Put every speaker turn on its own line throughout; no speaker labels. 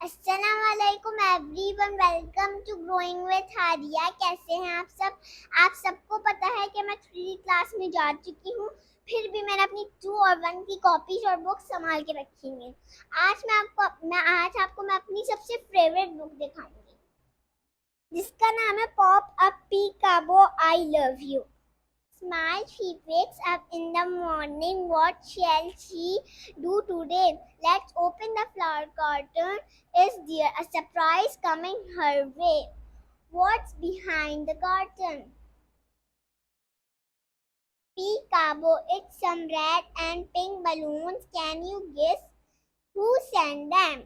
अस्सलामुअलैकुम everyone, welcome to growing with Hadiya. कैसे हैं आप सब? आप सबको पता है कि मैं 3 क्लास में जा चुकी हूँ, फिर भी मैंने अपनी 2 और 1 की कॉपीज और बुक संभाल के रखी हैं। आज आपको मैं अपनी सबसे फेवरेट बुक दिखाऊंगी, जिसका नाम है pop up peekaboo I love you. Smile, she wakes up in the morning. What shall she do today? Let's open the flower curtain. Is there a surprise coming her way? What's behind the curtain? Peekaboo, it's some red and pink balloons. Can you guess who sent them?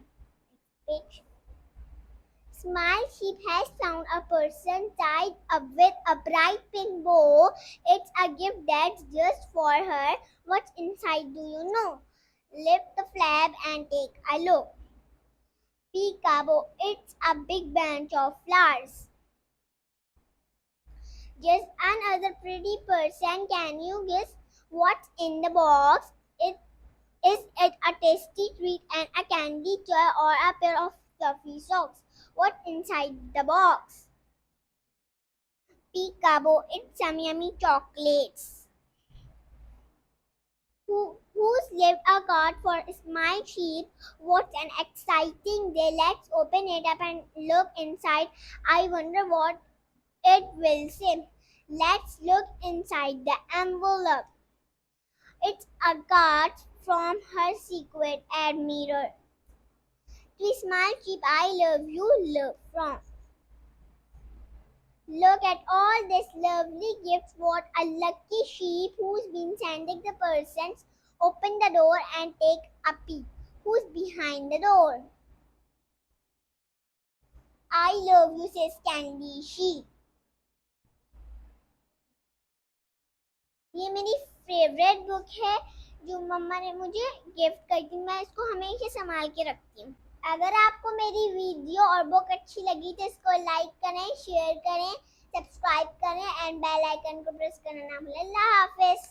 Smile Sheep has found a person tied up with a bright pink bow. It's a gift that's just for her. What's inside, do you know? Lift the flap and take a look. Peekaboo, it's a big bunch of flowers. Just another pretty person. Can you guess what's in the box? Is it a tasty treat and a candy toy or a pair of fluffy socks? What's inside the box? Peekaboo, it's some yummy chocolates. Who's left a card for Smile Sheep? What an exciting day. Let's open it up and look inside. I wonder what it will say. Let's look inside the envelope. It's a card from her secret admirer. To Smile Sheep, I love you, love from. Look at all these lovely gifts. What a lucky sheep. Who's been sending the persons? Open the door and take a peek. Who's behind the door? I love you, says Candy Sheep. ये मेरी favourite book है जो मम्मा ने मुझे gift कर दी। मैं इसको हमेशा संभाल के रखती हूँ। अगर आपको मेरी वीडियो और बुक अच्छी लगी तो इसको लाइक करें, शेयर करें, सब्सक्राइब करें एंड बेल आइकन को प्रेस करना ना भूलें। अल्लाह हाफिज।